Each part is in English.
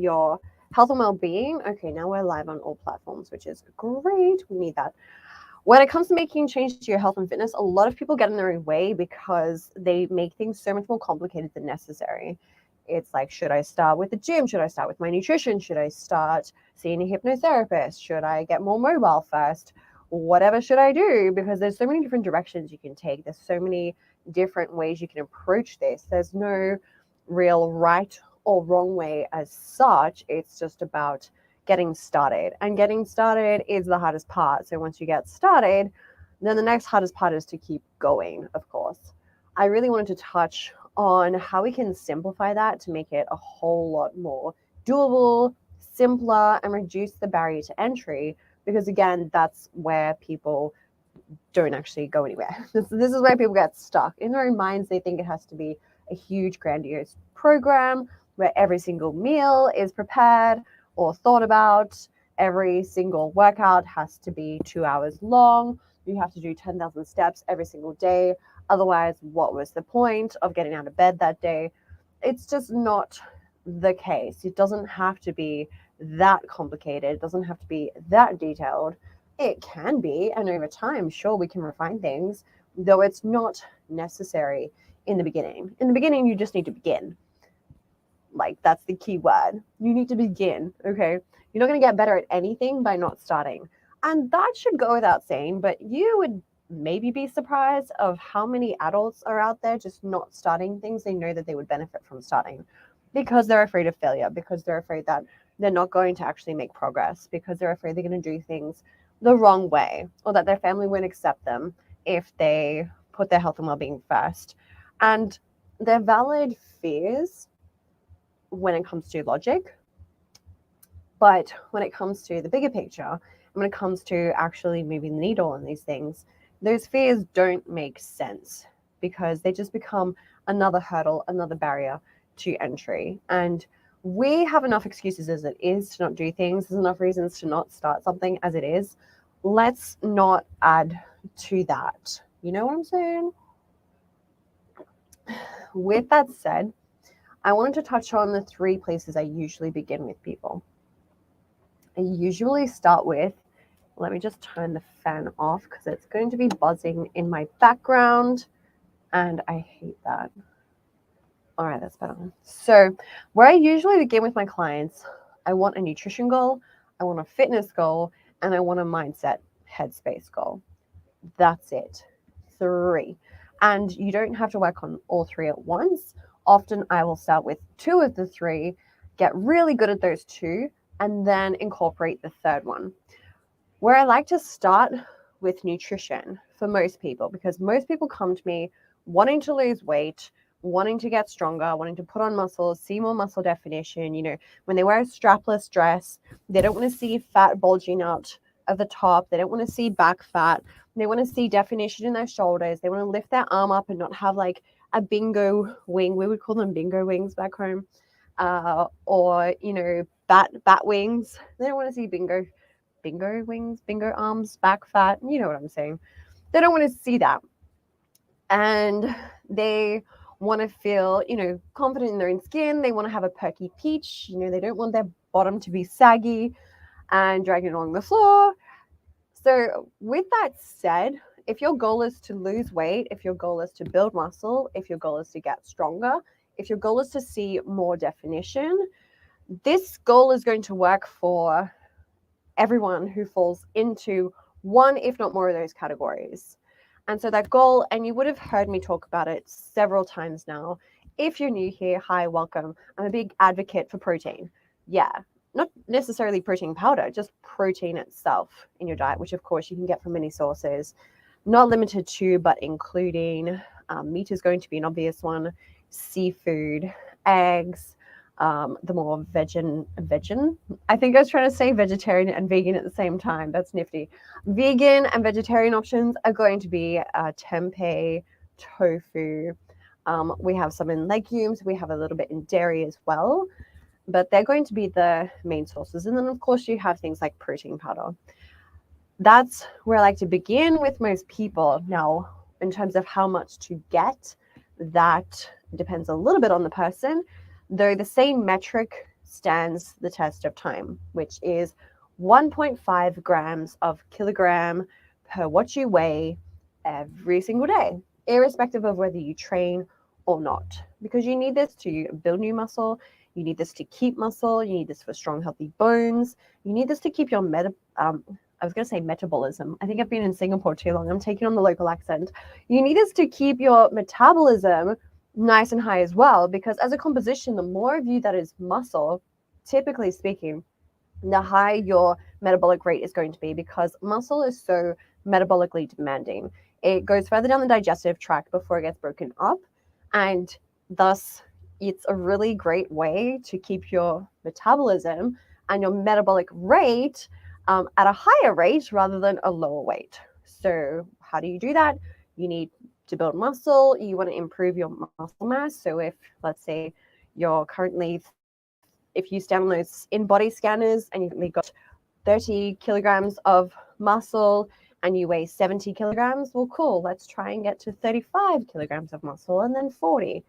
your health and well-being. Okay, now we're live on all platforms, which is great. We need that. When it comes to making change to your health and fitness, a lot of people get in their own way because they make things so much more complicated than necessary. It's like, should I start with the gym? Should I start with my nutrition? Should I start seeing a hypnotherapist? Should I get more mobile first? Whatever should I do? Because there's so many different directions you can take. There's so many different ways you can approach this. There's no real right or wrong way as such. It's just about getting started. And getting started is the hardest part. So once you get started, then the next hardest part is to keep going, of course. I really wanted to touch on how we can simplify that to make it a whole lot more doable, simpler, and reduce the barrier to entry. Because again, that's where people don't actually go anywhere. This is where people get stuck. In their own minds, they think it has to be a huge, grandiose program where every single meal is prepared or thought about. Every single workout has to be 2 hours long. You have to do 10,000 steps every single day. Otherwise, what was the point of getting out of bed that day? It's just not the case. It doesn't have to be that complicated. It doesn't have to be that detailed. It can be, and over time, sure, we can refine things, though it's not necessary in the beginning. In the beginning, you just need to begin. Like, that's the key word. You need to begin, okay? You're not going to get better at anything by not starting. And that should go without saying, but you would maybe be surprised of how many adults are out there just not starting things they know that they would benefit from starting because they're afraid of failure, because they're afraid that they're not going to actually make progress, because they're afraid they're going to do things the wrong way, or that their family won't accept them if they put their health and well-being first. And they're valid fears when it comes to logic, but when it comes to the bigger picture, and when it comes to actually moving the needle on these things, those fears don't make sense because they just become another hurdle, another barrier to entry. And we have enough excuses as it is to not do things. There's enough reasons to not start something as it is. Let's not add to that. You know what I'm saying? With that said, I wanted to touch on the 3 places I usually begin with people. I usually start with, let me just turn the fan off because it's going to be buzzing in my background and I hate that. All right, that's better. So where I usually begin with my clients, I want a nutrition goal, I want a fitness goal, and I want a mindset headspace goal. That's it. 3. And you don't have to work on all 3 at once. Often I will start with 2 of the 3, get really good at those 2, and then incorporate the 3rd one. Where I like to start with nutrition for most people, because most people come to me wanting to lose weight, wanting to get stronger, wanting to put on muscle, see more muscle definition. You know, when they wear a strapless dress, they don't want to see fat bulging out of the top. They don't want to see back fat. They want to see definition in their shoulders. They want to lift their arm up and not have like a bingo wing. We would call them bingo wings back home. Or, you know, bat wings. They don't want to see bingo wings, bingo arms, back fat. You know what I'm saying. They don't want to see that. And they want to feel, you know, confident in their own skin. They want to have a perky peach. You know, they don't want their bottom to be saggy and dragging along the floor. So with that said, if your goal is to lose weight, if your goal is to build muscle, if your goal is to get stronger, if your goal is to see more definition, this goal is going to work for everyone who falls into one, if not more of those categories. And so that goal, and you would have heard me talk about it several times now. If you're new here, hi, welcome. I'm a big advocate for protein. Yeah, not necessarily protein powder, just protein itself in your diet, which of course you can get from many sources, not limited to, but including meat is going to be an obvious one, seafood, eggs, the more vegan, I think I was trying to say vegetarian and vegan at the same time. That's nifty. Vegan and vegetarian options are going to be tempeh, tofu. We have some in legumes. We have a little bit in dairy as well, but they're going to be the main sources. And then of course you have things like protein powder. That's where I like to begin with most people. Now, in terms of how much to get, that depends a little bit on the person, though the same metric stands the test of time, which is 1.5 grams of kilogram per what you weigh every single day, irrespective of whether you train or not, because you need this to build new muscle. You need this to keep muscle. You need this for strong, healthy bones. You need this to keep your I was going to say metabolism. I think I've been in Singapore too long. I'm taking on the local accent. You need this to keep your metabolism nice and high as well, because as a composition, the more of you that is muscle, typically speaking, the higher your metabolic rate is going to be, because muscle is so metabolically demanding. It goes further down the digestive tract before it gets broken up, and thus it's a really great way to keep your metabolism and your metabolic rate at a higher rate rather than a lower weight. So how do you do that? You need to build muscle. You want to improve your muscle mass. So if, let's say, you're currently, if you stand on those in-body scanners and you've got 30 kilograms of muscle and you weigh 70 kilograms, well, cool, let's try and get to 35 kilograms of muscle and then 40.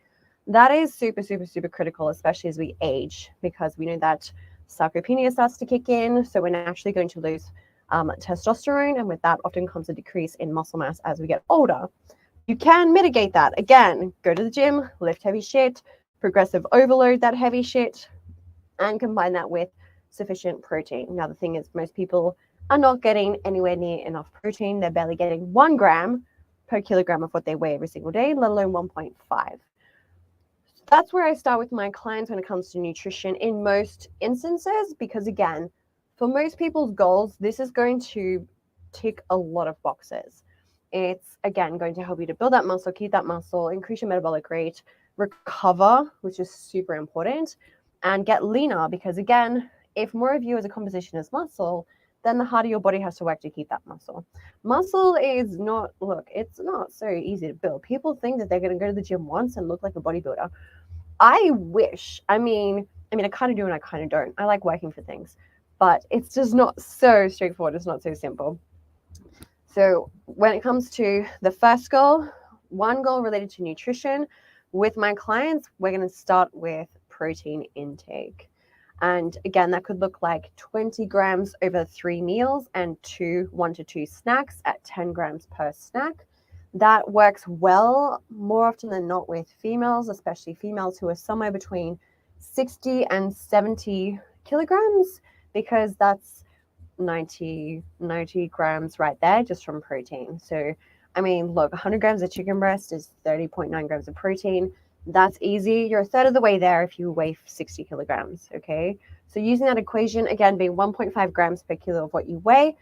That is super, super, super critical, especially as we age, because we know that sarcopenia starts to kick in. So we're naturally going to lose testosterone, and with that often comes a decrease in muscle mass as we get older. You can mitigate that. Again, go to the gym, lift heavy shit, progressive overload that heavy shit, and combine that with sufficient protein. Now, the thing is, most people are not getting anywhere near enough protein. They're barely getting 1 gram per kilogram of what they weigh every single day, let alone 1.5. That's where I start with my clients when it comes to nutrition in most instances, because again, for most people's goals, this is going to tick a lot of boxes. It's, again, going to help you to build that muscle, keep that muscle, increase your metabolic rate, recover, which is super important, and get leaner, because again, if more of you as a composition is muscle, then the harder your body has to work to keep that muscle. Muscle is not, look, it's not so easy to build. People think that they're going to go to the gym once and look like a bodybuilder. I wish. I mean, I kind of do and I kind of don't. I like working for things, but it's just not so straightforward. It's not so simple. So when it comes to the first goal, one goal related to nutrition, with my clients, we're going to start with protein intake. And again, that could look like 20 grams over 3 meals and 1 to 2 snacks at 10 grams per snack. That works well more often than not with females, especially females who are somewhere between 60 and 70 kilograms, because that's 90 grams right there just from protein. So, I mean, look, 100 grams of chicken breast is 30.9 grams of protein. That's easy. You're a third of the way there if you weigh 60 kilograms, okay? So using that equation, again, being 1.5 grams per kilo of what you weigh,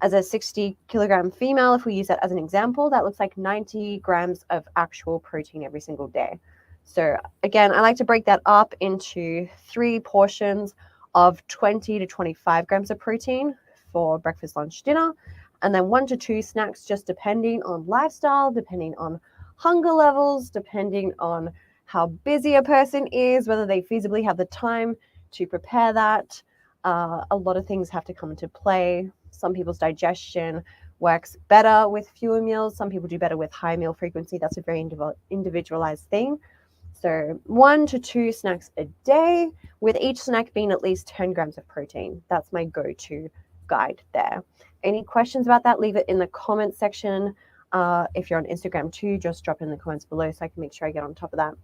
as a 60 kilogram female, if we use that as an example, that looks like 90 grams of actual protein every single day. So again, I like to break that up into 3 portions of 20 to 25 grams of protein for breakfast, lunch, dinner, and then 1 to 2 snacks, just depending on lifestyle, depending on hunger levels, depending on how busy a person is, whether they feasibly have the time to prepare that. A lot of things have to come into play. Some people's digestion works better with fewer meals. Some people do better with high meal frequency. That's a very individualized thing. So 1 to 2 snacks a day, with each snack being at least 10 grams of protein. That's my go-to guide there. Any questions about that, leave it in the comments section. If you're on Instagram too, just drop it in the comments below so I can make sure I get on top of that.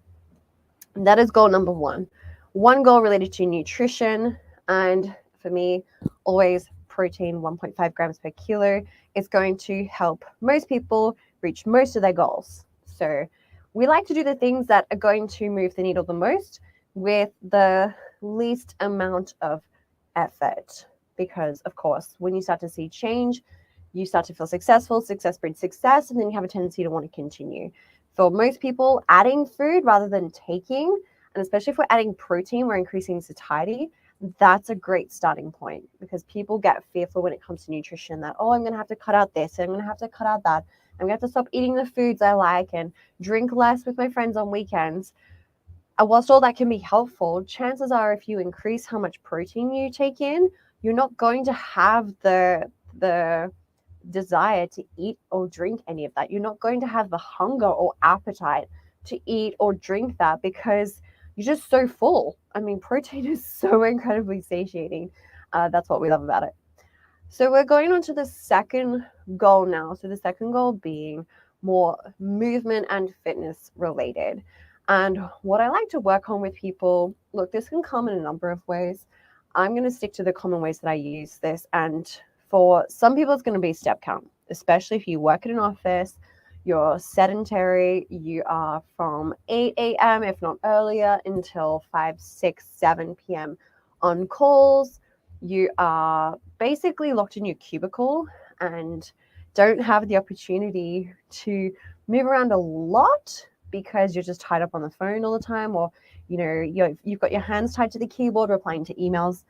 And that is goal number 1. One goal related to nutrition, and for me, always protein 1.5 grams per kilo is going to help most people reach most of their goals. So we like to do the things that are going to move the needle the most with the least amount of effort. Because, of course, when you start to see change, you start to feel successful, success breeds success, and then you have a tendency to want to continue. For most people, adding food rather than taking, and especially if we're adding protein, we're increasing satiety, that's a great starting point, because people get fearful when it comes to nutrition that, oh, I'm going to have to cut out this, and I'm going to have to cut out that. I'm going to have to stop eating the foods I like and drink less with my friends on weekends. And whilst all that can be helpful, chances are if you increase how much protein you take in, you're not going to have the desire to eat or drink any of that. You're not going to have the hunger or appetite to eat or drink that, because you're just so full. I mean, protein is so incredibly satiating. That's what we love about it. So we're going on to the second goal now. So the second goal being more movement and fitness related. And what I like to work on with people, look, this can come in a number of ways. I'm going to stick to the common ways that I use this. And for some people, it's going to be step count, especially if you work in an office, you're sedentary, you are from 8 a.m., if not earlier, until 5, 6, 7 p.m. on calls. You are basically locked in your cubicle and don't have the opportunity to move around a lot because you're just tied up on the phone all the time, or you've got your hands tied to the keyboard replying to emails.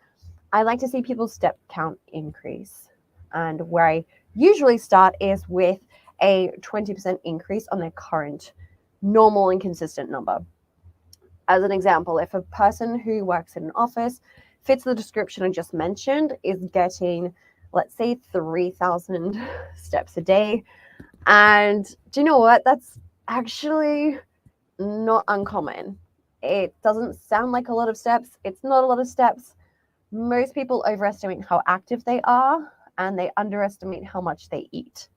I like to see people's step count increase. And where I usually start is with a 20% increase on their current normal and consistent number. As an example, if a person who works in an office fits the description I just mentioned, is getting, let's say, 3,000 steps a day. And do you know what? That's actually not uncommon. It doesn't sound like a lot of steps. It's not a lot of steps. Most people overestimate how active they are and they underestimate how much they eat.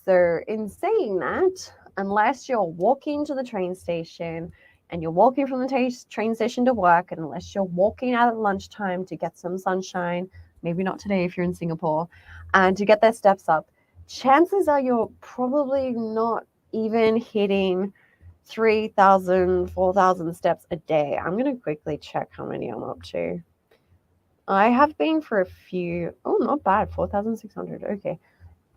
So, in saying that, unless you're walking to the train station and you're walking from the train station to work, and unless you're walking out at lunchtime to get some sunshine, maybe not today if you're in Singapore, and to get their steps up, chances are you're probably not even hitting 3,000, 4,000 steps a day. I'm going to quickly check how many I'm up to. I have been for a few. Oh, not bad. 4,600. Okay.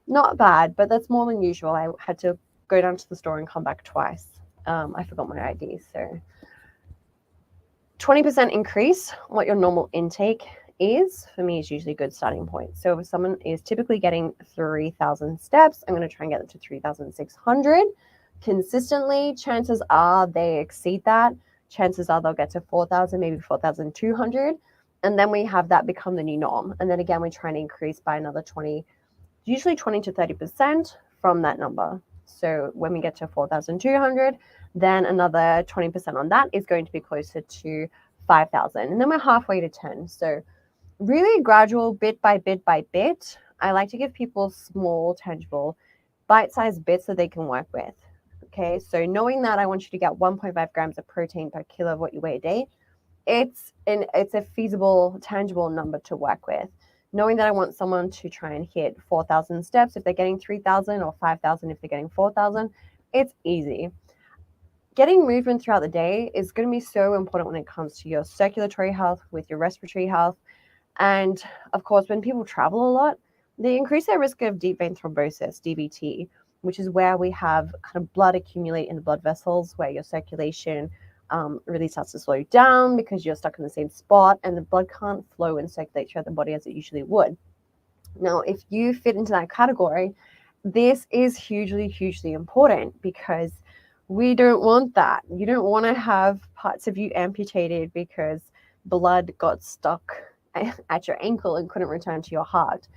Not bad, but that's more than usual. I had to go down to the store and come back twice. I forgot my ID. So 20% increase what your normal intake is, for me, is usually a good starting point. So if someone is typically getting 3,000 steps, I'm going to try and get them to 3,600 consistently. Chances are they exceed that. Chances are they'll get to 4,000, maybe 4,200. And then we have that become the new norm. And then again, we try and increase by another 20, usually 20 to 30% from that number. So when we get to 4,200, then another 20% on that is going to be closer to 5,000. And then we're halfway to 10. So really gradual, bit by bit by bit. I like to give people small, tangible, bite-sized bits that they can work with. Okay, so knowing that I want you to get 1.5 grams of protein per kilo of what you weigh a day, it's a feasible, tangible number to work with. Knowing that I want someone to try and hit 4,000 steps if they're getting 3,000, or 5,000 if they're getting 4,000, it's easy. Getting movement throughout the day is going to be so important when it comes to your circulatory health, with your respiratory health. And of course, when people travel a lot, they increase their risk of deep vein thrombosis, DVT, which is where we have kind of blood accumulate in the blood vessels, where your circulation really starts to slow down because you're stuck in the same spot and the blood can't flow and circulate throughout the body as it usually would. Now, if you fit into that category, this is hugely, hugely important, because we don't want that. You don't want to have parts of you amputated because blood got stuck at your ankle and couldn't return to your heart.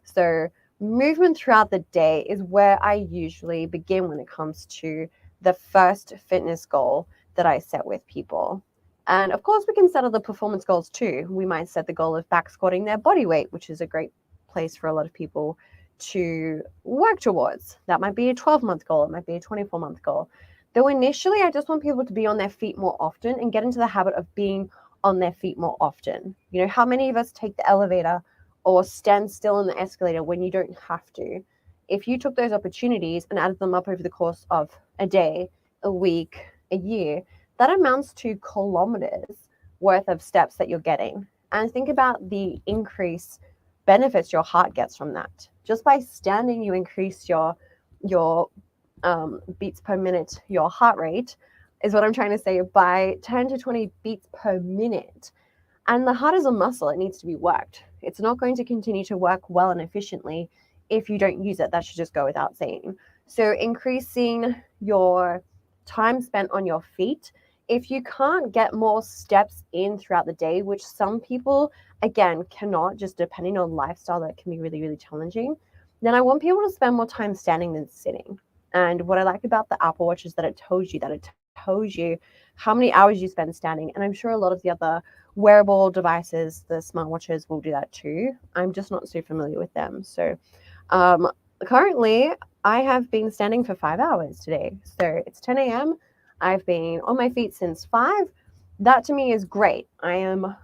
So movement throughout the day is where I usually begin when it comes to the first fitness goal that I set with people. And of course, we can set other performance goals too. We might set the goal of back squatting their body weight, which is a great place for a lot of people to work towards. That might be a 12-month goal. It might be a 24-month goal. Though initially, I just want people to be on their feet more often and get into the habit of being on their feet more often. You know, how many of us take the elevator or stand still in the escalator when you don't have to? If you took those opportunities and added them up over the course of a day, a week, a year, that amounts to kilometers worth of steps that you're getting. And think about the increase benefits your heart gets from that. Just by standing, you increase your beats per minute, your heart rate is what I'm trying to say, by 10 to 20 beats per minute. And the heart is a muscle. It needs to be worked. It's not going to continue to work well and efficiently if you don't use it. That should just go without saying. So increasing your time spent on your feet, if you can't get more steps in throughout the day, which some people, again, cannot, just depending on lifestyle, that can be really, really challenging, then I want people to spend more time standing than sitting. And what I like about the Apple Watch is that it tells you that. It tells you how many hours you spend standing. And I'm sure a lot of the other wearable devices, the smartwatches, will do that too. I'm just not so familiar with them. So currently, I have been standing for 5 hours today. So it's 10 a.m. I've been on my feet since 5. That to me is great. I am,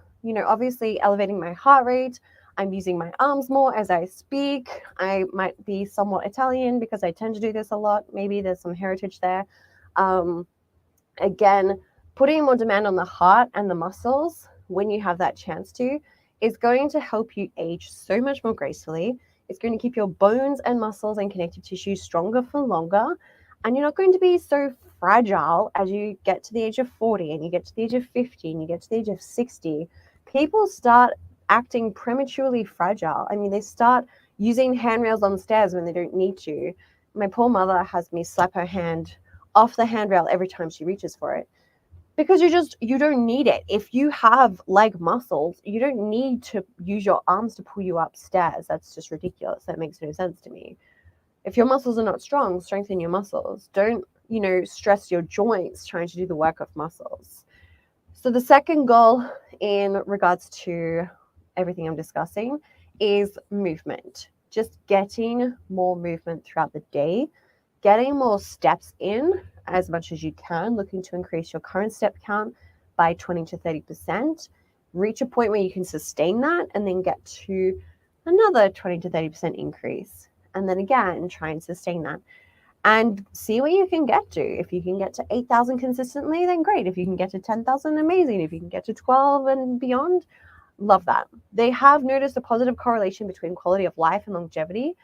obviously elevating my heart rate. I'm using my arms more as I speak. I might be somewhat Italian because I tend to do this a lot. Maybe there's some heritage there. Again, putting more demand on the heart and the muscles when you have that chance to is going to help you age so much more gracefully. It's going to keep your bones and muscles and connective tissue stronger for longer. And you're not going to be so fragile as you get to the age of 40 and you get to the age of 50 and you get to the age of 60. People start acting prematurely fragile. I mean, they start using handrails on stairs when they don't need to. My poor mother has me slap her hand off the handrail every time she reaches for it, because you don't need it. If you have leg muscles, you don't need to use your arms to pull you upstairs. That's just ridiculous. That makes no sense to me. If your muscles are not strong, strengthen your muscles. Don't, stress your joints trying to do the work of muscles. So the second goal in regards to everything I'm discussing is movement. Just getting more movement throughout the day, getting more steps in as much as you can, looking to increase your current step count by 20 to 30%, reach a point where you can sustain that and then get to another 20 to 30% increase. And then again, try and sustain that and see what you can get to. If you can get to 8,000 consistently, then great. If you can get to 10,000, amazing. If you can get to 12 and beyond, love that. They have noticed a positive correlation between quality of life and longevity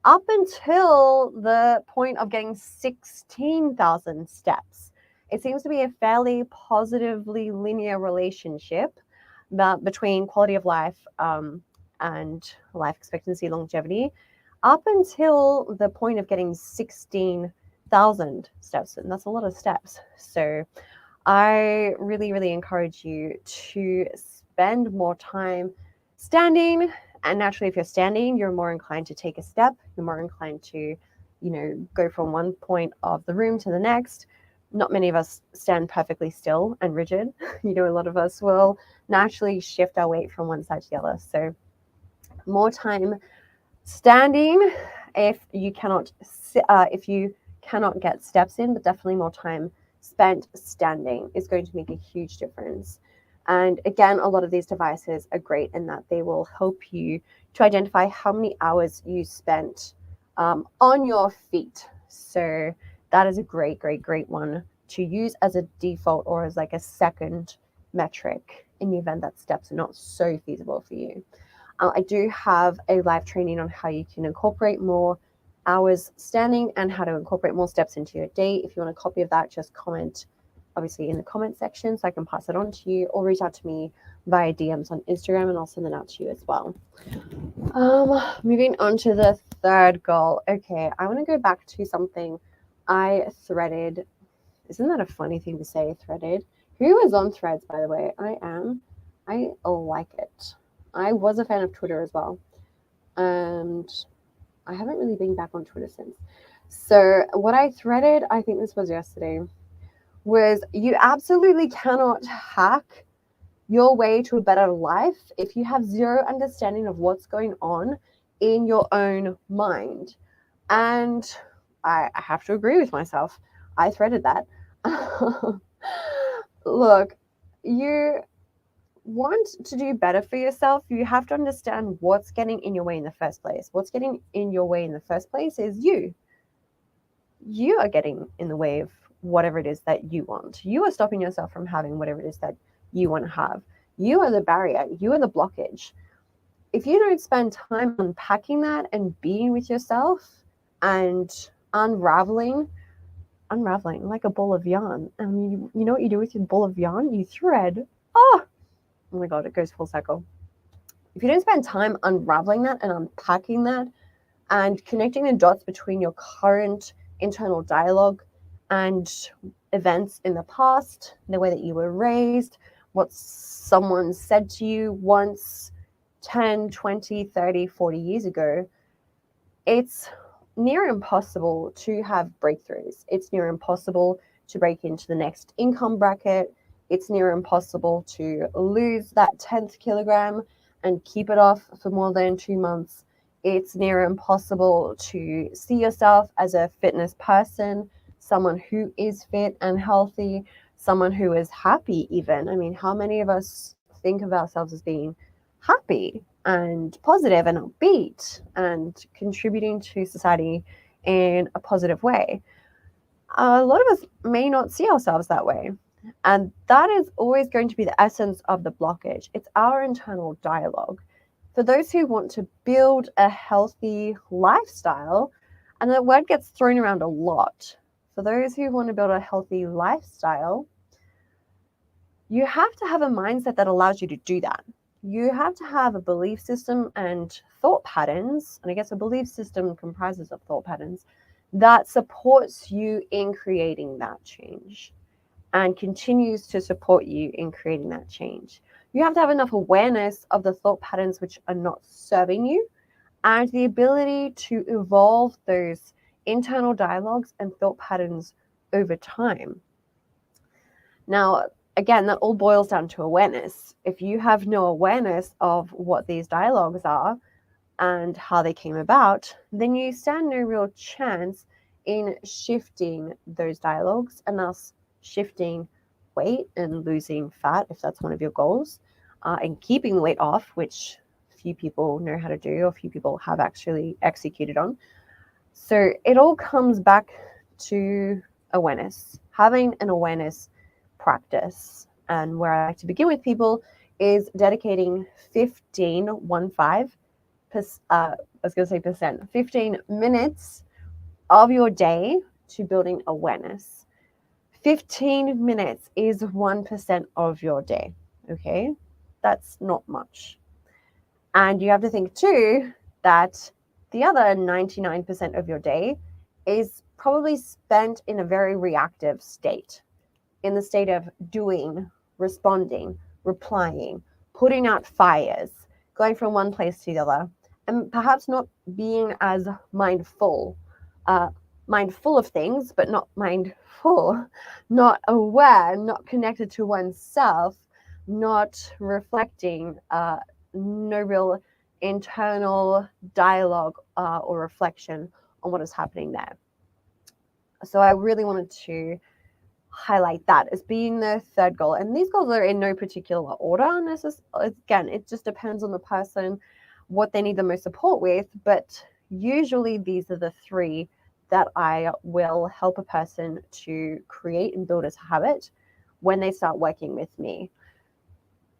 up until the point of getting 16,000 steps. It seems to be a fairly positively linear relationship between quality of life and life expectancy, longevity, up until the point of getting 16,000 steps. And that's a lot of steps. So I really, really encourage you to spend more time standing. And naturally, if you're standing, you're more inclined to take a step. You're more inclined to, go from one point of the room to the next. Not many of us stand perfectly still and rigid. A lot of us will naturally shift our weight from one side to the other. So more time standing if you cannot get steps in, but definitely more time spent standing is going to make a huge difference. And again, a lot of these devices are great in that they will help you to identify how many hours you spent on your feet. So that is a great, great, great one to use as a default or as like a second metric in the event that steps are not so feasible for you. I do have a live training on how you can incorporate more hours standing and how to incorporate more steps into your day. If you want a copy of that, just comment obviously in the comment section so I can pass it on to you, or reach out to me via DMs on Instagram and I'll send it out to you as well. Moving on to the third goal. Okay, I want to go back to something I threaded. Isn't that a funny thing to say, threaded? Who is on Threads, by the way? I am. I like it. I was a fan of Twitter as well. And I haven't really been back on Twitter since. So what I threaded, I think this was yesterday, was you absolutely cannot hack your way to a better life if you have zero understanding of what's going on in your own mind. And I have to agree with myself. I threaded that. Look, you want to do better for yourself, you have to understand what's getting in your way in the first place. What's getting in your way in the first place is you. You are getting in the way of whatever it is that you want. You are stopping yourself from having whatever it is that you want to have. You are the barrier. You are the blockage. If you don't spend time unpacking that and being with yourself and unraveling like a ball of yarn. I mean, you know what you do with your ball of yarn? You thread. Oh my God, it goes full circle. If you don't spend time unraveling that and unpacking that and connecting the dots between your current internal dialogue and events in the past, the way that you were raised, what someone said to you once 10, 20, 30, 40 years ago, it's near impossible to have breakthroughs. It's near impossible to break into the next income bracket. It's near impossible to lose that 10th kilogram and keep it off for more than 2 months. It's near impossible to see yourself as a fitness person, someone who is fit and healthy, someone who is happy even. I mean, how many of us think of ourselves as being happy and positive and upbeat and contributing to society in a positive way? A lot of us may not see ourselves that way. And that is always going to be the essence of the blockage. It's our internal dialogue. For those who want to build a healthy lifestyle, and the word gets thrown around a lot, for those who want to build a healthy lifestyle, you have to have a mindset that allows you to do that. You have to have a belief system and thought patterns, and I guess a belief system comprises of thought patterns, that supports you in creating that change and continues to support you in creating that change. You have to have enough awareness of the thought patterns which are not serving you and the ability to evolve those internal dialogues and thought patterns over time. Now, again, that all boils down to awareness. If you have no awareness of what these dialogues are and how they came about, then you stand no real chance in shifting those dialogues and thus shifting weight and losing fat, if that's one of your goals, and keeping the weight off, which few people know how to do or few people have actually executed on. So it all comes back to awareness, having an awareness practice. And where I like to begin with people is dedicating 15 minutes of your day to building awareness. 15 minutes is 1% of your day, okay? That's not much. And you have to think too that the other 99% of your day is probably spent in a very reactive state, in the state of doing, responding, replying, putting out fires, going from one place to the other, and perhaps not being as mindful of things, but not mindful, not aware, not connected to oneself, not reflecting, no real internal dialogue or reflection on what is happening there. So I really wanted to highlight that as being the third goal. And these goals are in no particular order. Again, it just depends on the person, what they need the most support with. But usually these are the three that I will help a person to create and build as a habit when they start working with me.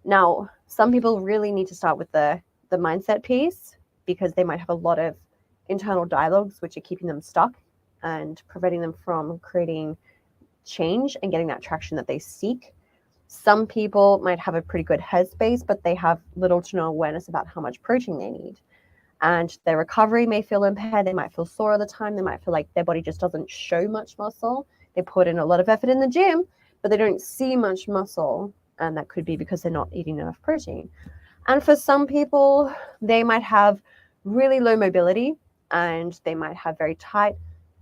Now, some people really need to start with the mindset piece because they might have a lot of internal dialogues which are keeping them stuck and preventing them from creating change and getting that traction that they seek. Some people might have a pretty good headspace, but they have little to no awareness about how much protein they need. And their recovery may feel impaired. They might feel sore all the time. They might feel like their body just doesn't show much muscle. They put in a lot of effort in the gym, but they don't see much muscle. And that could be because they're not eating enough protein. And for some people, they might have really low mobility and they might have very tight,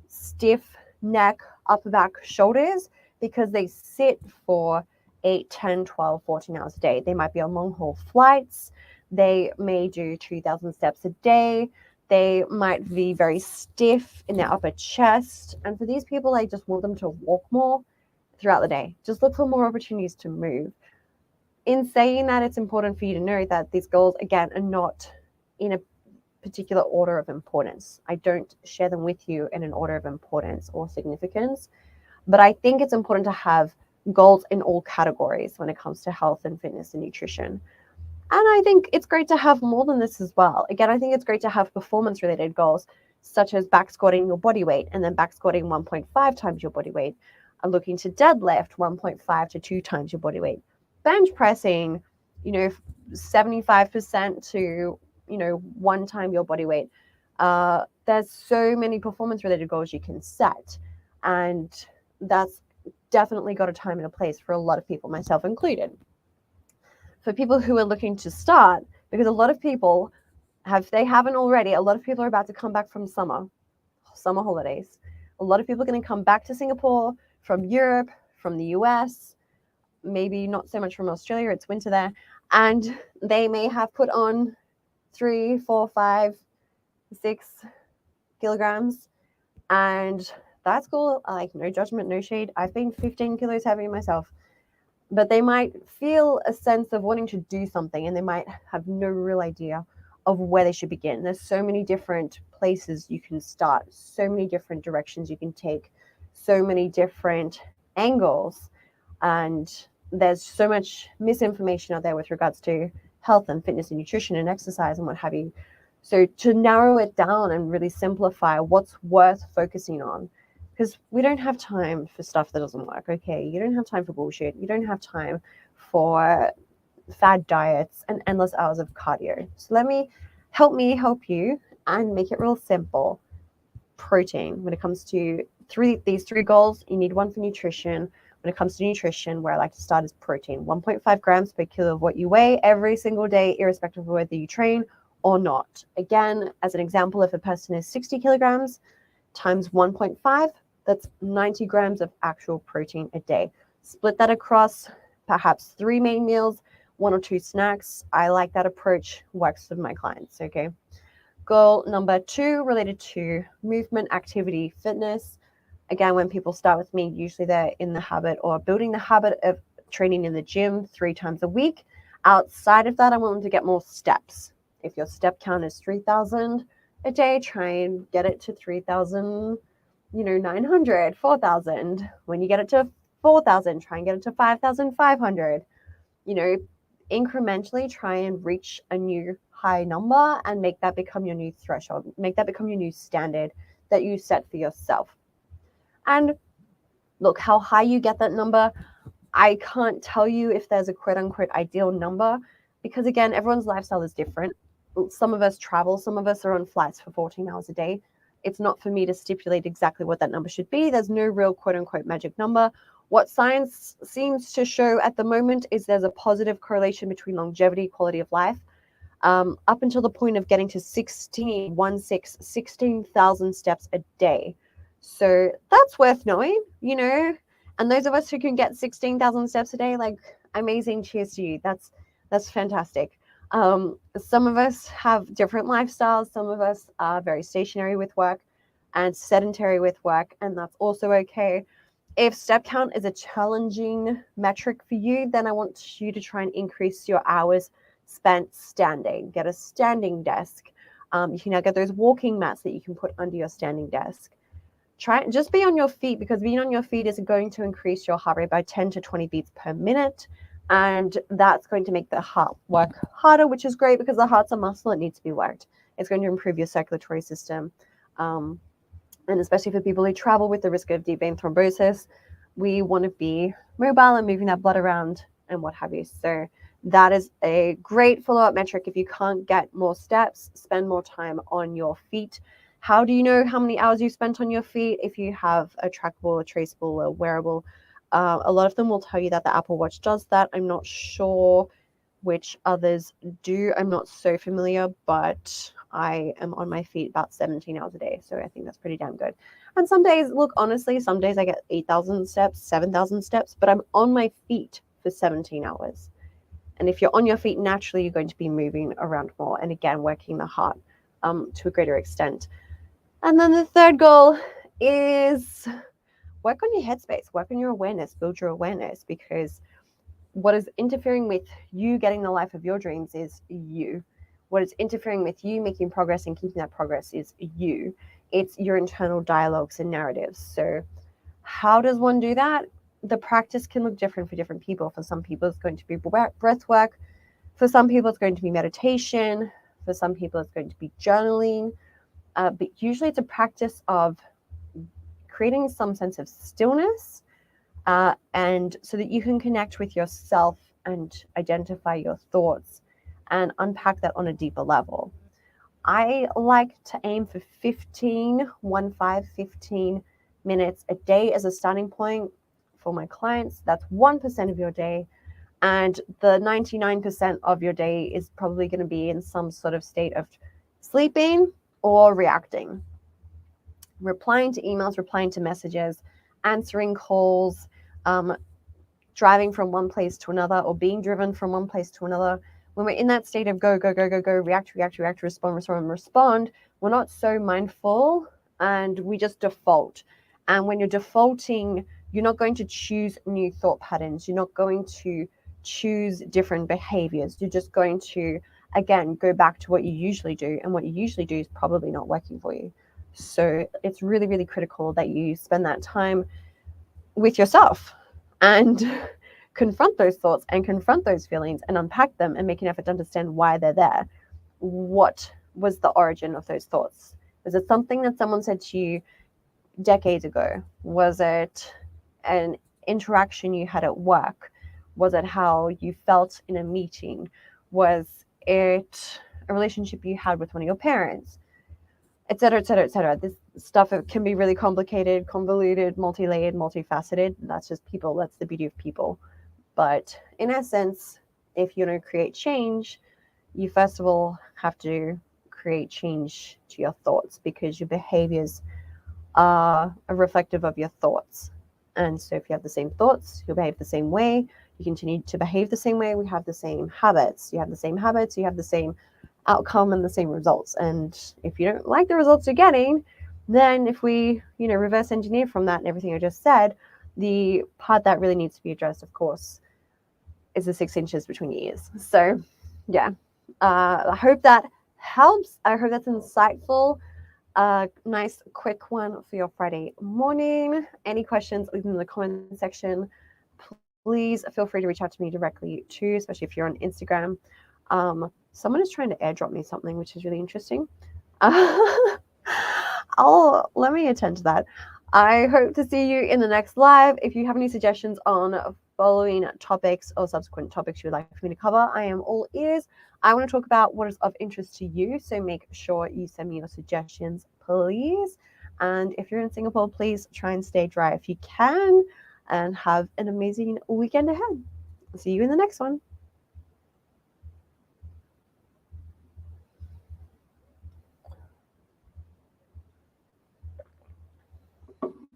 stiff neck, upper back, shoulders because they sit for 8, 10, 12, 14 hours a day. They might be on long haul flights. They may do 2,000 steps a day. They might be very stiff in their upper chest. And for these people, I just want them to walk more throughout the day. Just look for more opportunities to move. In saying that, it's important for you to know that these goals, again, are not in a particular order of importance. I don't share them with you in an order of importance or significance, but I think it's important to have goals in all categories when it comes to health and fitness and nutrition. And I think it's great to have more than this as well. Again, I think it's great to have performance-related goals, such as back squatting your body weight and then back squatting 1.5 times your body weight, and looking to deadlift 1.5 to 2 times your body weight, bench pressing, 75% to, 1 time your body weight. There's so many performance-related goals you can set, and that's definitely got a time and a place for a lot of people, myself included. For people who are looking to start, because a lot of people they haven't already, a lot of people are about to come back from summer holidays. A lot of people are going to come back to Singapore from Europe, from the US, maybe not so much from Australia, it's winter there, and they may have put on 3, 4, 5, 6 kilograms, and that's cool. Like, no judgment, no shade. I've been 15 kilos heavy myself, but they might feel a sense of wanting to do something, and they might have no real idea of where they should begin. There's so many different places you can start, so many different directions you can take, so many different angles, and there's so much misinformation out there with regards to health and fitness and nutrition and exercise and what have you. So to narrow it down and really simplify what's worth focusing on, because we don't have time for stuff that doesn't work, okay? You don't have time for bullshit. You don't have time for fad diets and endless hours of cardio. So let me help you and make it real simple. Protein. When it comes to these three goals, you need one for nutrition. When it comes to nutrition, where I like to start is protein. 1.5 grams per kilo of what you weigh every single day, irrespective of whether you train or not. Again, as an example, if a person is 60 kilograms times 1.5, that's 90 grams of actual protein a day. Split that across perhaps 3 main meals, 1 or 2 snacks. I like that approach, works with my clients, okay? Goal number 2, related to movement, activity, fitness. Again, when people start with me, usually they're in the habit or building the habit of training in the gym 3 times a week. Outside of that, I want them to get more steps. If your step count is 3,000 a day, try and get it to 3,000, 900, 4,000. When you get it to 4,000, try and get it to 5,500. Incrementally try and reach a new high number and make that become your new threshold. Make that become your new standard that you set for yourself. And look, how high you get that number, I can't tell you if there's a quote unquote ideal number, because again, everyone's lifestyle is different. Some of us travel, some of us are on flights for 14 hours a day. It's not for me to stipulate exactly what that number should be. There's no real quote unquote magic number. What science seems to show at the moment is there's a positive correlation between longevity, quality of life, up until the point of getting to 16,000 steps a day. So that's worth knowing, and those of us who can get 16,000 steps a day, like, amazing, cheers to you. That's fantastic. Some of us have different lifestyles. Some of us are very stationary with work and sedentary with work, and that's also okay. If step count is a challenging metric for you, then I want you to try and increase your hours spent standing. Get a standing desk. You can now get those walking mats that you can put under your standing desk. Try and just be on your feet, because being on your feet is going to increase your heart rate by 10 to 20 beats per minute. And that's going to make the heart work harder, which is great because the heart's a muscle. It needs to be worked. It's going to improve your circulatory system. And especially for people who travel with the risk of deep vein thrombosis, we want to be mobile and moving that blood around and what have you. So that is a great follow-up metric. If you can't get more steps, spend more time on your feet. How do you know how many hours you spent on your feet? If you have a trackable, a traceable, a wearable, a lot of them will tell you that the Apple Watch does that. I'm not sure which others do. I'm not so familiar, but I am on my feet about 17 hours a day. So I think that's pretty damn good. And some days, look, honestly, some days I get 8,000 steps, 7,000 steps, but I'm on my feet for 17 hours. And if you're on your feet, naturally, you're going to be moving around more. And again, working the heart to a greater extent. And then the third goal is work on your headspace, work on your awareness, build your awareness, because what is interfering with you getting the life of your dreams is you. What is interfering with you making progress and keeping that progress is you. It's your internal dialogues and narratives. So how does one do that? The practice can look different for different people. For some people, it's going to be breath work. For some people, it's going to be meditation. For some people, it's going to be journaling. But usually it's a practice of creating some sense of stillness, and so that you can connect with yourself and identify your thoughts and unpack that on a deeper level. I like to aim for 15 minutes a day as a starting point for my clients. That's 1% of your day. And the 99% of your day is probably going to be in some sort of state of sleeping or reacting, replying to emails, replying to messages, answering calls, driving from one place to another, or being driven from one place to another. When we're in that state of go, go, go, go, go, react, react, react, respond, respond, respond, we're not so mindful and we just default. And when you're defaulting, you're not going to choose new thought patterns. You're not going to choose different behaviors. You're just going to, again, go back to what you usually do. And what you usually do is probably not working for you. So it's really, really critical that you spend that time with yourself and confront those thoughts and confront those feelings and unpack them and make an effort to understand why they're there. What was the origin of those thoughts? Was it something that someone said to you decades ago? Was it an interaction you had at work? Was it how you felt in a meeting? Was it a relationship you had with one of your parents? Et cetera, et cetera, et cetera. This stuff can be really complicated, convoluted, multi-layered, multifaceted. That's just people. That's the beauty of people. But in essence, if you want to create change, you first of all have to create change to your thoughts, because your behaviors are reflective of your thoughts. And so if you have the same thoughts, you'll behave the same way. You continue to behave the same way. We have the same habits. You have the same habits. You have the same outcome and the same results. And if you don't like the results you're getting, then if we, reverse engineer from that and everything I just said, the part that really needs to be addressed, of course, is the 6 inches between your ears. So yeah, I hope that helps. I hope that's insightful. Nice quick one for your Friday morning. Any questions, leave them in the comment section. Please feel free to reach out to me directly too, especially if you're on Instagram. Someone is trying to airdrop me something, which is really interesting. Let me attend to that. I hope to see you in the next live. If you have any suggestions on following topics or subsequent topics you would like for me to cover, I am all ears. I want to talk about what is of interest to you, so make sure you send me your suggestions, please. And if you're in Singapore, please try and stay dry if you can, and have an amazing weekend ahead. See you in the next one.